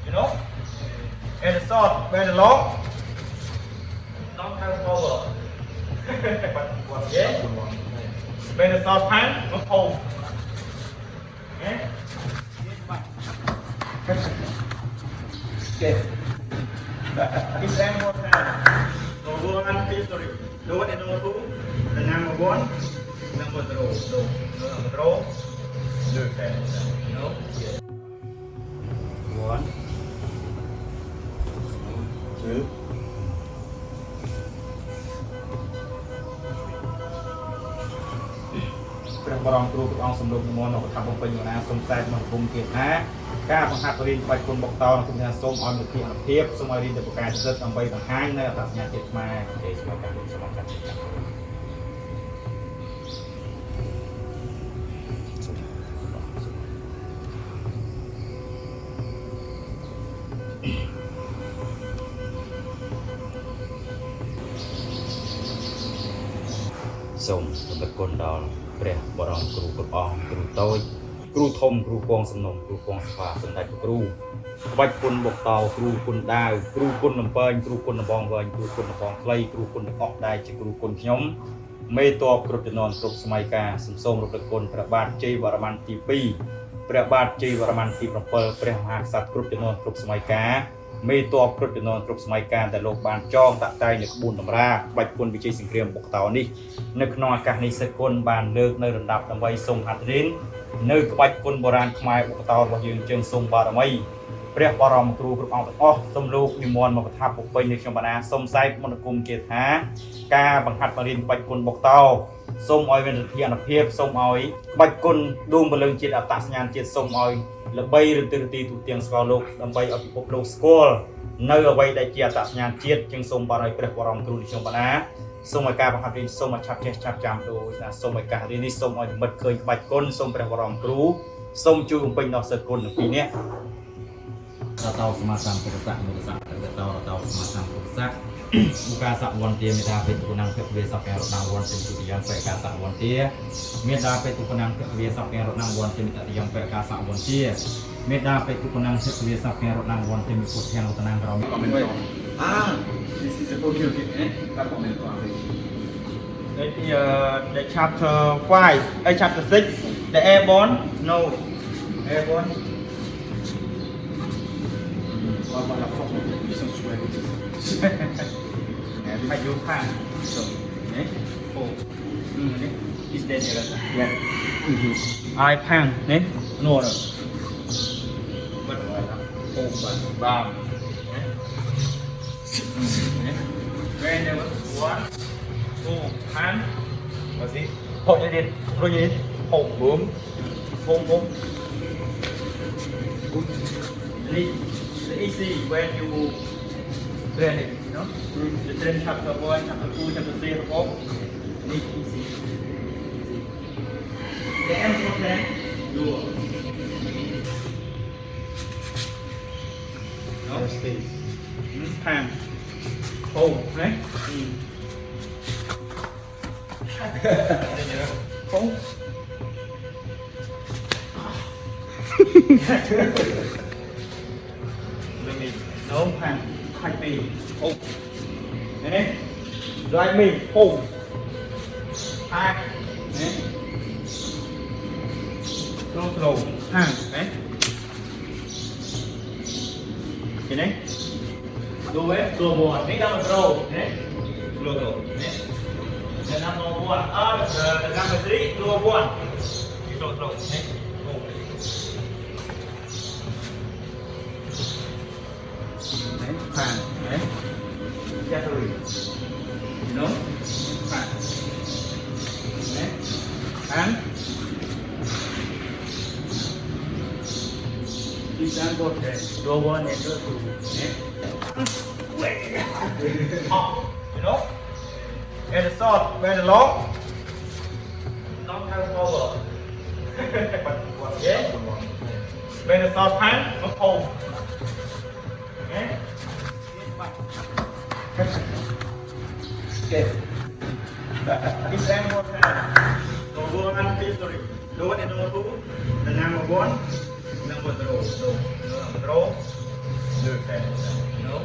you know, and the short, when the long, not have power. But yeah, when the short pan, not hold. Yeah. Okay. This animal pan. Number one, history. Do it number two. The number one, number zero. Number zero. Do it. You know. One. Two. ព្រះបរមគ្រូព្រះអង្គសម្លុកនិមន្តនៅតាមបំពេញបណ្ណាសូមខ្សែមកគុំទៀតថាការបង្ហាត់បរិញ្ញាបត្រគុណបុកតនៅគុំថាសូមឲ្យមានអនុភាពសូមឲ្យរៀនទៅប្រកាសសិទ្ធិដើម្បីបង្ហាញនៅអត្តសញ្ញាណជាតិខ្មែរទេសូមការរួមសូមការសូមរំលឹកគុណដល់ព្រះបរមគ្រូគ្រប់អង្គគ្រូតូចគ្រូធំគ្រូពងសំណុំគ្រូពងសភាសម្ដេចគ្រូក្បាច់គុណបុកតោគ្រូគុណដាវគ្រូគុណលំពែងគ្រូគុណលំបងវែងគ្រូគុណលំបងខ្លីគ្រូគុណទាំងអស់ដែលជាគ្រូគុណខ្ញុំមេតបគ្រប់ចំនួនគ្រប់សម័យកាលសូមរំលឹកគុណព្រះបាទជ័យវរ្ម័នទី2ព្រះបាទជ័យវរ្ម័នទី7ព្រះមហាក្សត្រគ្រប់ចំនួនគ្រប់សម័យកាលមេតបគ្រប់ចំនួនគ្រប់សម័យកាលដែលលោកបានចងតាក់តែងនៅក្បួនតម្រាក្បាច់គុណវិជ័យសង្គ្រាមបុកតោនេះនៅក្នុងឱកាសនេះសិទ្ធិគុណបានលើកនៅរណ្ដាប់ដើម្បីសូមអធិរិននៅក្បាច់គុណបុរាណខ្មែរបុកតោរបស់យើងជើងសូមបារមីព្រះបរមគ្រូគ្រប់អង្គទាំងអស់សូមលោកនិមន្តមកប្រថាប់ពុពេញនៅខ្ញុំបណ្ណាសូមសែកមន្តគុំជាថាការបង្ហាត់បរិញ្ញាបត្រគុណបុកតោសូមឲ្យមានវិធានភាពសូមឲ្យក្បាច់គុណដួងបលឹងជាតិអត្តសញ្ញាណជាតិសូមឲ្យល្បីរន្ទឺទីទូទាំងស្គាល់លោកដើម្បីឲ្យពិភពលោកស្គាល់នៅអ្វីដែលជាអត្តសញ្ញាណជាតិជាងសូមបានឲ្យព្រះបរមគ្រូនិខ្ញុំបណ្ណាសូមឲ្យការបង្ហាត់រៀនសូមឲ្យឆាប់ចេះឆាប់ចាំដូចថាសូមឲ្យការរៀននេះសូមឲ្យនិមិត្តឃើញក្បាច់គុណសូមព្រះបរមគ្រូសូមជួយបំពេញដល់សិទ្ធិគុណទាំងពីរនាក់រតោសមាសម្ពុទ្ធៈមុខសៈរតោសមាសម្ពុទ្ធៈបុកាសវន្ទាមេតាបេតុគុណังភគវេសព្វរតងវន្តិទុតិយំបេកាសវន្ទាមេតាបេតុគុណังភគវេសព្វរតងវន្តិមិតតិយំបេកាសវន្ទាមេតាបេតុគុណังភគវេសព្វរតងវន្តិមិពុទ្ធានរតនាងក្រមthis is okay tak komento the chapter 5 chapter 6 the airborne no airborne What la forme de puissance sur la Pas du pan. So, oh, is dangerous. Yeah. I pan, no. But oh, bam. Whenever one, oh, pan. What's it? Hold it. Hold it. Hold boom. Boom boom. Easy when you train it, you know. You train chapter 1, chapter 2, chapter 3, chapter 4. It's easy. The end of plan, you no space. Pan. Hold, right? Hold. No pan, high me, hold. Nè, drive me, hold. High, nè. Slow, hand, nè. Cái này. Do it, slow one. Make number throw, nè. Slow, nè. The number one, the number 3, slow one. Slow, nè. Pan, category, you know, pan, and this one both row 1 and row 2, you know, and the short, when the long, not have power, but yeah, when the short pan, not hold. Okay. This animal pan. Number one, history. Do it number 2. The number 1. Number một rổ rổ rổ được thế no